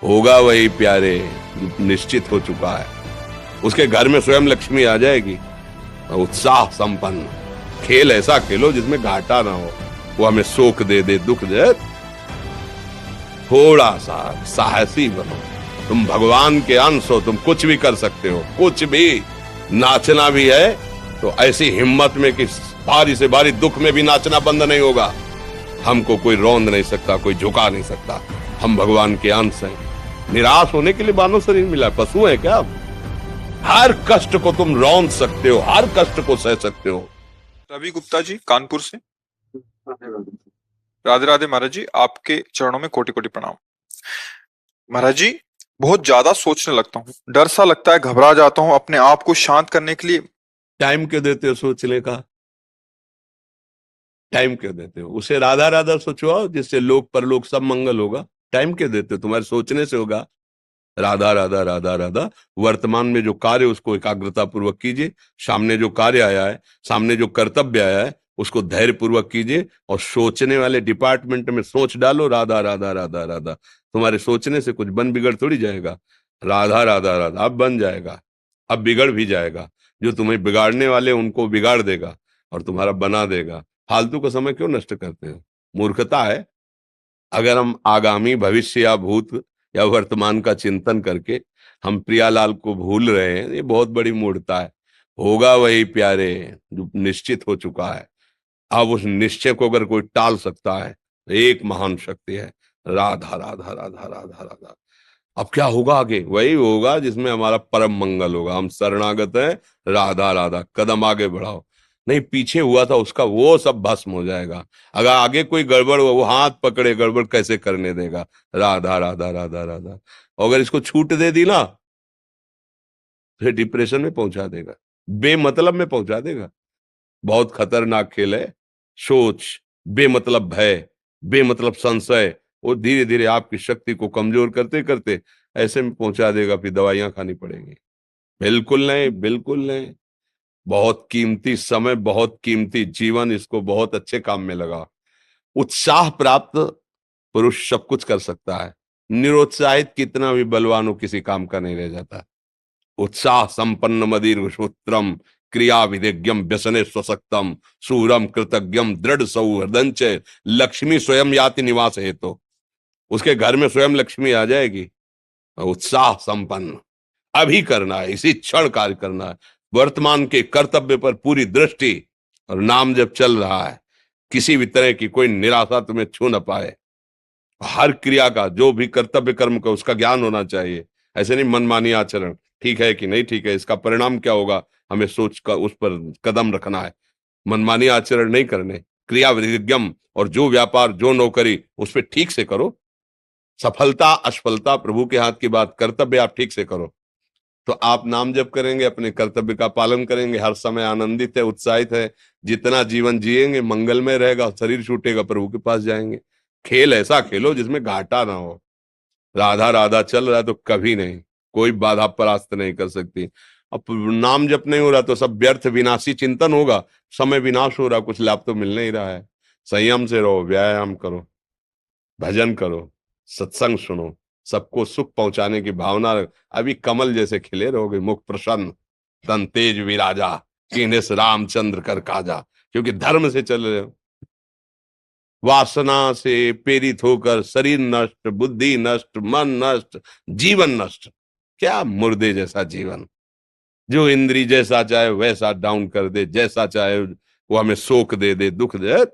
होगा वही प्यारे जो निश्चित हो चुका है। उसके घर में स्वयं लक्ष्मी आ जाएगी। उत्साह संपन्न खेल ऐसा खेलो जिसमें घाटा ना हो। वो हमें सुख दे दे दुख दे, थोड़ा सा साहसी बनो। तुम भगवान के अंश हो, तुम कुछ भी कर सकते हो, कुछ भी। नाचना भी है तो ऐसी हिम्मत में कि भारी से भारी दुख में भी नाचना बंद नहीं होगा। हमको कोई रौंद नहीं सकता, कोई झुका नहीं सकता। हम भगवान के अंश हैं। निराश होने के लिए मानव शरीर मिला, पशु है क्या? हर कष्ट को तुम रौंद सकते हो, हर कष्ट को सह सकते हो। रवि गुप्ता जी कानपुर से। राधे राधे महाराज जी, आपके चरणों में कोटि कोटि प्रणाम। महाराज जी, बहुत ज्यादा सोचने लगता हूँ, डर सा लगता है, घबरा जाता हूँ। अपने आप को शांत करने के लिए टाइम क्यों देते हो सोचने का? टाइम क्यों देते हो? उसे राधा राधा सोचवाओ जिससे लोक परलोक सब मंगल होगा। टाइम क्यों देते हो? तुम्हारे सोचने से होगा। राधा राधा राधा राधा। वर्तमान में जो कार्य उसको एकाग्रता पूर्वक कीजिए। सामने जो कार्य आया है, सामने जो कर्तव्य आया है, उसको धैर्य पूर्वक कीजिए। और सोचने वाले डिपार्टमेंट में सोच डालो राधा राधा राधा राधा। तुम्हारे सोचने से कुछ बन बिगड़ थोड़ी जाएगा। राधा राधा राधा अब बन जाएगा, अब बिगड़ भी जाएगा। जो तुम्हें बिगाड़ने वाले उनको बिगाड़ देगा और तुम्हारा बना देगा। फालतू का समय क्यों नष्ट करते हो? मूर्खता है। अगर हम आगामी भविष्य या भूत या वर्तमान का चिंतन करके हम प्रियालाल को भूल रहे हैं, ये बहुत बड़ी मूर्खता है। होगा वही प्यारे जो निश्चित हो चुका है। अब उस निश्चय को अगर कोई टाल सकता है तो एक महान शक्ति है, राधा राधा राधा राधा राधा। अब क्या होगा आगे? वही होगा जिसमें हमारा परम मंगल होगा। हम शरणागत हैं, राधा राधा। कदम आगे बढ़ाओ। नहीं, पीछे हुआ था उसका वो सब भस्म हो जाएगा। अगर आगे कोई गड़बड़ हुआ, वो हाथ पकड़े गड़बड़ कैसे करने देगा? राधा राधा राधा राधा। और अगर इसको छूट दे दी ना, फिर डिप्रेशन में पहुंचा देगा, बेमतलब में पहुंचा देगा। बहुत खतरनाक खेल है। सोच, बेमतलब भय, बेमतलब संशय, वो धीरे धीरे आपकी शक्ति को कमजोर करते करते ऐसे में पहुंचा देगा, फिर दवाइयां खानी पड़ेंगी। बिल्कुल नहीं, बिल्कुल नहीं। बहुत कीमती समय, बहुत कीमती जीवन, इसको बहुत अच्छे काम में लगा। उत्साह प्राप्त पुरुष सब कुछ कर सकता है। निरुत्साहित कितना भी बलवान हो, किसी काम का नहीं रह जाता। उत्साह संपन्न मदीर सूत्रम क्रिया विधिज्ञम व्यसने स्वसक्तम सूरम कृतज्ञम दृढ़ सौहृदंच लक्ष्मी स्वयं याति निवास है। तो उसके घर में स्वयं लक्ष्मी आ जाएगी। उत्साह संपन्न अभी करना है, इसी क्षण कार्य करना है। वर्तमान के कर्तव्य पर पूरी दृष्टि। और नाम जब चल रहा है, किसी भी तरह की कोई निराशा तुम्हें छू न पाए। हर क्रिया का, जो भी कर्तव्य कर्म का, उसका ज्ञान होना चाहिए। ऐसे नहीं मनमानी आचरण, ठीक है कि नहीं ठीक है, इसका परिणाम क्या होगा, हमें सोच कर उस पर कदम रखना है। मनमानी आचरण नहीं करने। क्रिया विधिज्ञम, और जो व्यापार जो नौकरी उस पर ठीक से करो। सफलता असफलता प्रभु के हाथ की बात, कर्तव्य आप ठीक से करो तो आप नाम जप करेंगे, अपने कर्तव्य का पालन करेंगे, हर समय आनंदित है, उत्साहित है। जितना जीवन जिएंगे मंगलमय रहेगा। शरीर छूटेगा, प्रभु के पास जाएंगे। खेल ऐसा खेलो जिसमें घाटा ना हो। राधा राधा चल रहा है तो कभी नहीं, कोई बाधा परास्त नहीं कर सकती। अब नाम जप नहीं हो रहा तो सब व्यर्थ विनाशी चिंतन होगा। समय विनाश हो रहा, कुछ लाभ तो मिल नहीं रहा है। संयम से रहो, व्यायाम करो, भजन करो, सत्संग सुनो, सबको सुख पहुंचाने की भावना अभी कमल जैसे खिले रहोगे, मुख प्रसन्न, तन तेज विराजा, कीनेस रामचंद्र कर काजा। क्योंकि धर्म से चल रहे हो। वासना से प्रेरित होकर शरीर नष्ट, बुद्धि नष्ट, मन नष्ट, जीवन नष्ट। क्या मुर्दे जैसा जीवन, जो इंद्री जैसा चाहे वैसा डाउन कर दे, जैसा चाहे वो हमें शोक दे दे दुख दे।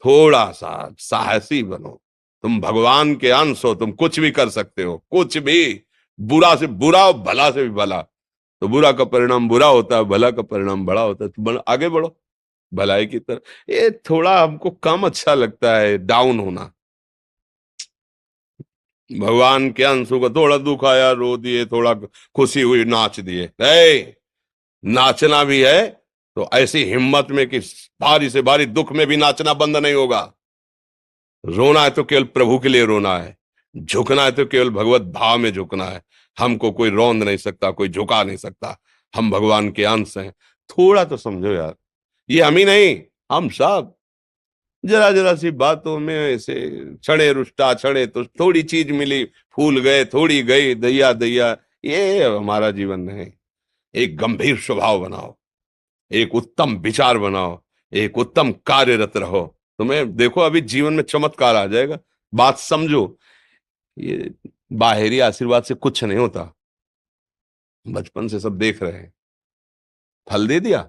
थोड़ा सा साहसी बनो। तुम भगवान के अंश हो, तुम कुछ भी कर सकते हो, कुछ भी। बुरा से बुरा और भला से भी भला। तो बुरा का परिणाम बुरा होता है, भला का परिणाम बड़ा होता है। तो आगे बढ़ो भलाई की तरफ। ये थोड़ा हमको कम अच्छा लगता है डाउन होना। भगवान के अंशों का थोड़ा दुख आया रो दिए, थोड़ा खुशी हुई नाच दिए। नाचना भी है तो ऐसी हिम्मत में कि भारी से भारी दुख में भी नाचना बंद नहीं होगा। रोना है तो केवल प्रभु के लिए रोना है। झुकना है तो केवल भगवत भाव में झुकना है। हमको कोई रौंद नहीं सकता, कोई झुका नहीं सकता। हम भगवान के अंश हैं। थोड़ा तो समझो यार, ये हम ही नहीं, हम सब। जरा जरा सी बातों में ऐसे क्षणे रुष्टा क्षणे तो थोड़ी चीज मिली, फूल गए, थोड़ी गई, दैया दैया। ये हमारा नहीं है। एक गंभीर स्वभाव बनाओ, एक उत्तम विचार बनाओ, एक उत्तम कार्यरत रहो। तुम्हें देखो अभी जीवन में चमत्कार आ जाएगा। बात समझो, ये बाहरी आशीर्वाद से कुछ नहीं होता। बचपन से सब देख रहे हैं। फल दे दिया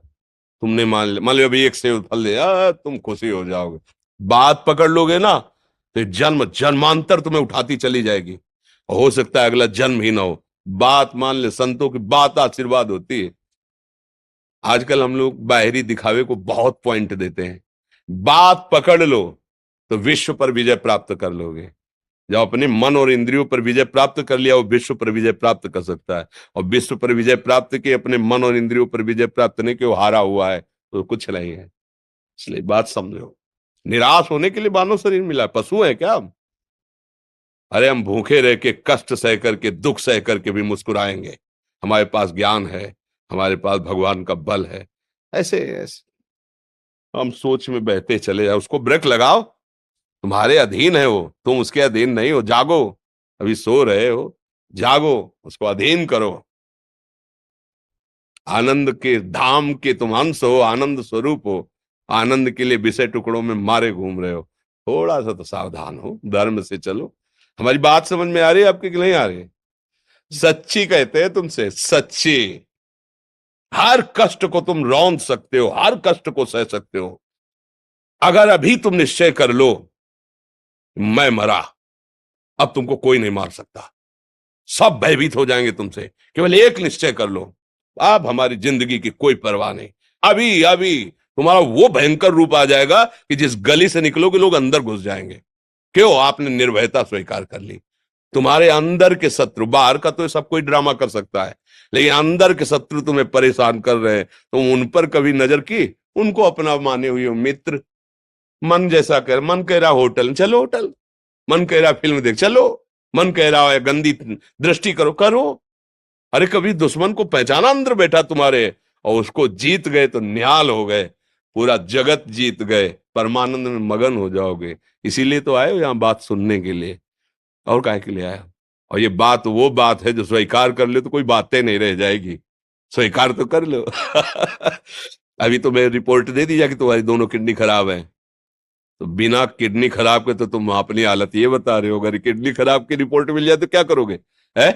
तुमने, मान लो अभी एक सेब फल दे, तुम खुशी हो जाओगे। बात पकड़ लोगे ना तो जन्म जन्मांतर तुम्हें उठाती चली जाएगी। हो सकता है अगला जन्म ही ना हो। बात मान ले, संतों की बात आशीर्वाद होती है। आजकल हम लोग बाहरी दिखावे को बहुत पॉइंट देते हैं। बात पकड़ लो तो विश्व पर विजय प्राप्त कर लोगे। जब अपने मन और इंद्रियों पर विजय प्राप्त कर लिया, वो विश्व पर विजय प्राप्त कर सकता है। और विश्व पर विजय प्राप्त किए, अपने मन और इंद्रियों पर विजय प्राप्त नहीं कि वो हारा हुआ है, तो कुछ नहीं है। इसलिए बात समझो। निराश होने के लिए मानव शरीर मिला, पशु है क्या हम? अरे हम भूखे रह के, कष्ट सह करके, दुख सह करके भी मुस्कुराएंगे। हमारे पास ज्ञान है, हमारे पास भगवान का बल है। ऐसे ऐसे हम सोच में बहते चले जाओ, उसको ब्रेक लगाओ। तुम्हारे अधीन है वो, तुम उसके अधीन नहीं हो। जागो, अभी सो रहे हो, जागो, उसको अधीन करो। आनंद के धाम के तुम अंश हो, आनंद स्वरूप हो। आनंद के लिए विषय टुकड़ों में मारे घूम रहे हो। थोड़ा सा तो सावधान हो, धर्म से चलो। हमारी बात समझ में आ रही है आपके कि नहीं आ रही? सच्ची कहते हैं तुमसे, सच्ची। हर कष्ट को तुम रौंद सकते हो, हर कष्ट को सह सकते हो, अगर अभी तुम निश्चय कर लो मैं मरा, अब तुमको कोई नहीं मार सकता। सब भयभीत हो जाएंगे तुमसे। केवल एक निश्चय कर लो, अब हमारी जिंदगी की कोई परवाह नहीं। अभी अभी तुम्हारा वो भयंकर रूप आ जाएगा कि जिस गली से निकलोगे लोग अंदर घुस जाएंगे। क्यों? आपने निर्भयता स्वीकार कर ली। तुम्हारे अंदर के शत्रु, बाहर का तो सब कोई ड्रामा कर सकता है, लेकिन अंदर के शत्रु तुम्हें परेशान कर रहे हैं, तुम उन पर कभी नजर की? उनको अपना माने हुए हो मित्र। मन जैसा कर, मन कह रहा होटल चलो होटल, मन कह रहा फिल्म देख चलो, मन कह रहा है गंदी दृष्टि करो करो। अरे कभी दुश्मन को पहचाना अंदर बैठा तुम्हारे, और उसको जीत गए तो निहाल हो गए, पूरा जगत जीत गए, परमानंद में मगन हो जाओगे। इसीलिए तो आए हो यहां बात सुनने के लिए, और काहे के लिए आए हो? और ये बात वो बात है जो स्वीकार कर ले तो कोई बातें नहीं रह जाएगी। स्वीकार तो कर लो। अभी तो मैं रिपोर्ट दे दी कि तुम्हारी दोनों किडनी खराब है, तो बिना किडनी खराब के तो तुम अपनी हालत ये बता रहे हो। अगर किडनी खराब की रिपोर्ट मिल जाए तो क्या करोगे? है?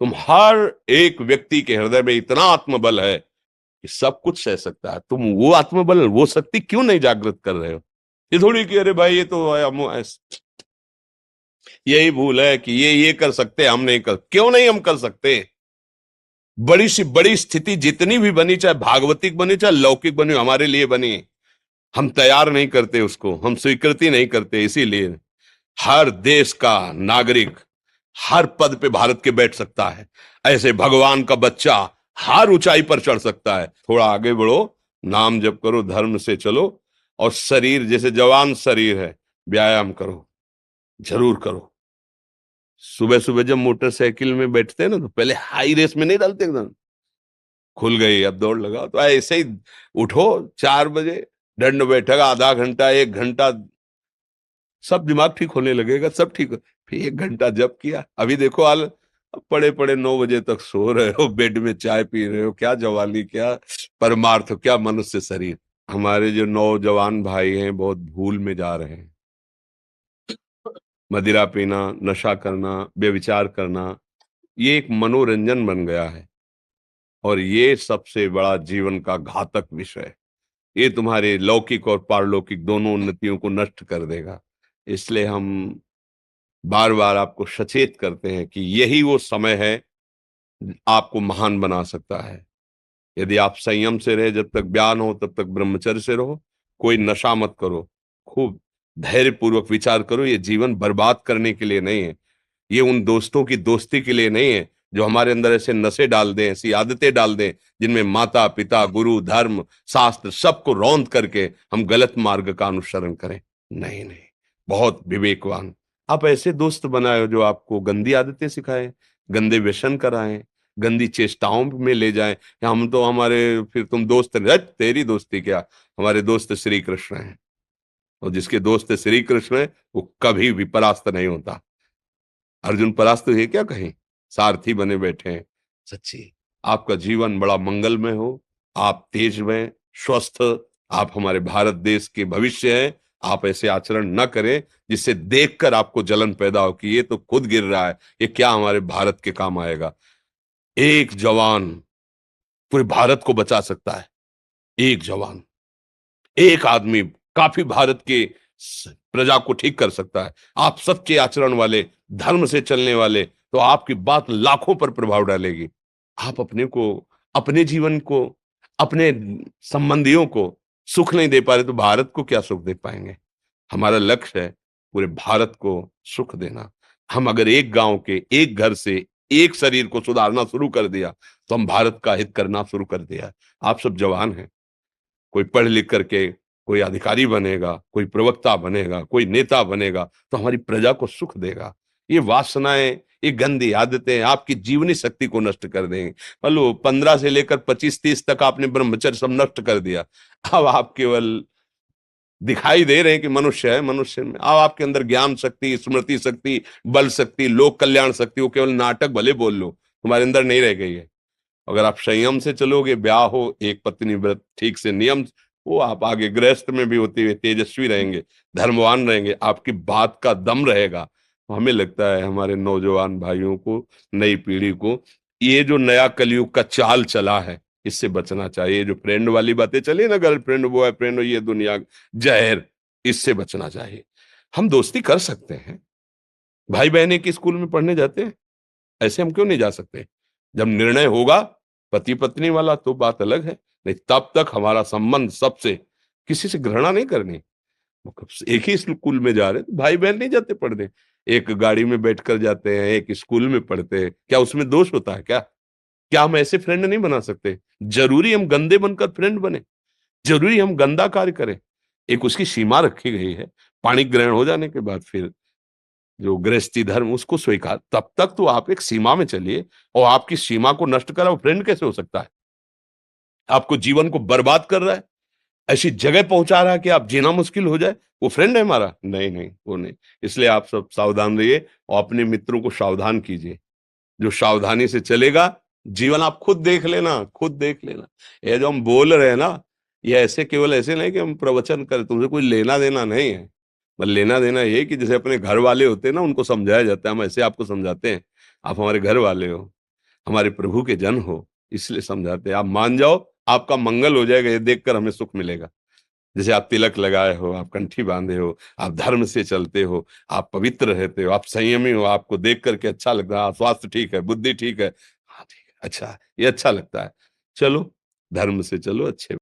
तुम हर एक व्यक्ति के हृदय में इतना आत्मबल है कि सब कुछ सह सकता है। तुम वो आत्मबल, वो शक्ति क्यों नहीं जागृत कर रहे हो? ये थोड़ी कि अरे भाई ये तो यही भूल है कि ये कर सकते हम नहीं कर। क्यों नहीं हम कर सकते? बड़ी सी बड़ी स्थिति जितनी भी बनी, चाहे भागवतिक बनी चाहे लौकिक बनी, हमारे लिए बनी, हम तैयार नहीं करते उसको, हम स्वीकृति नहीं करते। इसीलिए हर देश का नागरिक हर पद पे भारत के बैठ सकता है। ऐसे भगवान का बच्चा हर ऊंचाई पर चढ़ सकता है। थोड़ा आगे बढ़ो, नाम जप करो, धर्म से चलो, और शरीर जैसे जवान शरीर है, व्यायाम करो, जरूर करो। सुबह सुबह जब मोटरसाइकिल में बैठते हैं ना, तो पहले हाई रेस में नहीं डालते, एकदम खुल गई अब दौड़ लगाओ, तो ऐसे ही उठो 4 बजे, दंड बैठक आधा घंटा 1 घंटा, सब दिमाग ठीक होने लगेगा, सब ठीक हो। फिर 1 घंटा जब किया, अभी देखो हाल, पड़े पड़े 9 बजे तक सो रहे हो, बेड में चाय पी रहे हो। क्या जवानी, क्या परमार्थ, क्या मनुष्य शरीर। हमारे जो नौजवान भाई हैं बहुत भूल में जा रहे हैं। मदिरा पीना, नशा करना, व्यभिचार करना, ये एक मनोरंजन बन गया है, और ये सबसे बड़ा जीवन का घातक विषय है। ये तुम्हारे लौकिक और पारलौकिक दोनों उन्नतियों को नष्ट कर देगा। इसलिए हम बार बार आपको सचेत करते हैं कि यही वो समय है आपको महान बना सकता है। यदि आप संयम से रहे, जब तक ज्ञान हो तब तक ब्रह्मचर्य से रहो, कोई नशा मत करो, खूब धैर्य पूर्वक विचार करो। ये जीवन बर्बाद करने के लिए नहीं है, ये उन दोस्तों की दोस्ती के लिए नहीं है जो हमारे अंदर ऐसे नशे डाल दें, ऐसी आदतें डाल दें जिनमें माता पिता गुरु धर्म शास्त्र सबको रौंद करके हम गलत मार्ग का अनुसरण करें। नहीं नहीं, बहुत विवेकवान। आप ऐसे दोस्त बनाए हो जो आपको गंदी आदतें सिखाएं, गंदे व्यसन कराएं, गंदी चेष्टाओं में ले जाएं। हम तो हमारे, फिर तुम दोस्त नहीं, तेरी दोस्ती क्या, हमारे दोस्त श्री कृष्ण हैं। और जिसके दोस्त श्री कृष्ण है वो कभी भी परास्त नहीं होता। अर्जुन परास्त है क्या कहीं? सारथी बने बैठे हैं। सच्ची आपका जीवन बड़ा मंगलमय हो, आप तेज में स्वस्थ, आप हमारे भारत देश के भविष्य हैं। आप ऐसे आचरण न करें जिससे देखकर आपको जलन पैदा हो कि ये तो खुद गिर रहा है, ये क्या हमारे भारत के काम आएगा। एक जवान पूरे भारत को बचा सकता है। एक जवान, एक आदमी काफी भारत के प्रजा को ठीक कर सकता है। आप सच्चे आचरण वाले, धर्म से चलने वाले, तो आपकी बात लाखों पर प्रभाव डालेगी। आप अपने को, अपने जीवन को, अपने संबंधियों को सुख नहीं दे पा रहे तो भारत को क्या सुख दे पाएंगे? हमारा लक्ष्य है पूरे भारत को सुख देना। हम अगर एक गांव के, एक घर से, एक शरीर को सुधारना शुरू कर दिया तो हम भारत का हित करना शुरू कर दिया। आप सब जवान हैं, कोई पढ़ लिख करके कोई अधिकारी बनेगा, कोई प्रवक्ता बनेगा, कोई नेता बनेगा तो हमारी प्रजा को सुख देगा। ये वासनाएं, ये गंदी आदतें आपकी जीवनी शक्ति को नष्ट कर देंगे। मान लो 15 से लेकर 25-30 तक आपने ब्रह्मचर्य सब नष्ट कर दिया। अब आप केवल दिखाई दे रहे हैं कि मनुष्य है, मनुष्य में अब आपके अंदर ज्ञान शक्ति, स्मृति शक्ति, बल शक्ति, लोक कल्याण शक्ति, वो केवल नाटक भले बोल लो, तुम्हारे अंदर नहीं रह गई है। अगर आप संयम से चलोगे, ब्याह हो, एक पत्नी व्रत ठीक से नियम, वो आप आगे गृहस्थ में भी होते हुए तेजस्वी रहेंगे, धर्मवान रहेंगे, आपकी बात का दम रहेगा। तो हमें लगता है हमारे नौजवान भाइयों को, नई पीढ़ी को, ये जो नया कलयुग का चाल चला है इससे बचना चाहिए। जो फ्रेंड वाली बातें चली ना, गर्लफ्रेंड, बॉयफ्रेंड, ये दुनिया जहर, इससे बचना चाहिए। हम दोस्ती कर सकते हैं, भाई बहन एक ही स्कूल में पढ़ने जाते हैं, ऐसे हम क्यों नहीं जा सकते? जब निर्णय होगा पति पत्नी वाला तो बात अलग है, नहीं तब तक हमारा संबंध सबसे, किसी से घृणा नहीं करनी। एक ही स्कूल में जा रहे तो भाई बहन नहीं जाते पढ़ने, एक गाड़ी में बैठकर जाते हैं, एक स्कूल में पढ़ते हैं, क्या उसमें दोष होता है क्या? क्या हम ऐसे फ्रेंड नहीं बना सकते? जरूरी हम गंदे बनकर फ्रेंड बने? जरूरी हम गंदा कार्य करें? एक उसकी सीमा रखी गई है। पाणी ग्रहण हो जाने के बाद फिर जो गृहस्थी धर्म उसको स्वीकार, तब तक तो आप एक सीमा में चलिए। और आपकी सीमा को नष्ट करा वो फ्रेंड कैसे हो सकता है? आपको जीवन को बर्बाद कर रहा है, ऐसी जगह पहुंचा रहा है कि आप जीना मुश्किल हो जाए, वो फ्रेंड है हमारा? नहीं नहीं, वो नहीं। इसलिए आप सब सावधान रहिए और अपने मित्रों को सावधान कीजिए। जो सावधानी से चलेगा, जीवन आप खुद देख लेना, खुद देख लेना। ये जो हम बोल रहे हैं ना, ये ऐसे केवल ऐसे नहीं कि हम प्रवचन करें, तुमसे कोई लेना देना नहीं है। पर लेना देना ये कि जैसे अपने घर वाले होते हैं ना, उनको समझाया जाता है, हम ऐसे आपको समझाते हैं। आप हमारे घर वाले हो, हमारे प्रभु के जन हो, इसलिए समझाते हैं। आप मान जाओ, आपका मंगल हो जाएगा, ये देखकर हमें सुख मिलेगा। जैसे आप तिलक लगाए हो, आप कंठी बांधे हो, आप धर्म से चलते हो, आप पवित्र रहते हो, आप संयमी हो, आपको देख करके अच्छा लगता है। हाँ, स्वास्थ्य ठीक है, बुद्धि ठीक है, हाँ ठीक है, अच्छा, ये अच्छा लगता है। चलो, धर्म से चलो, अच्छे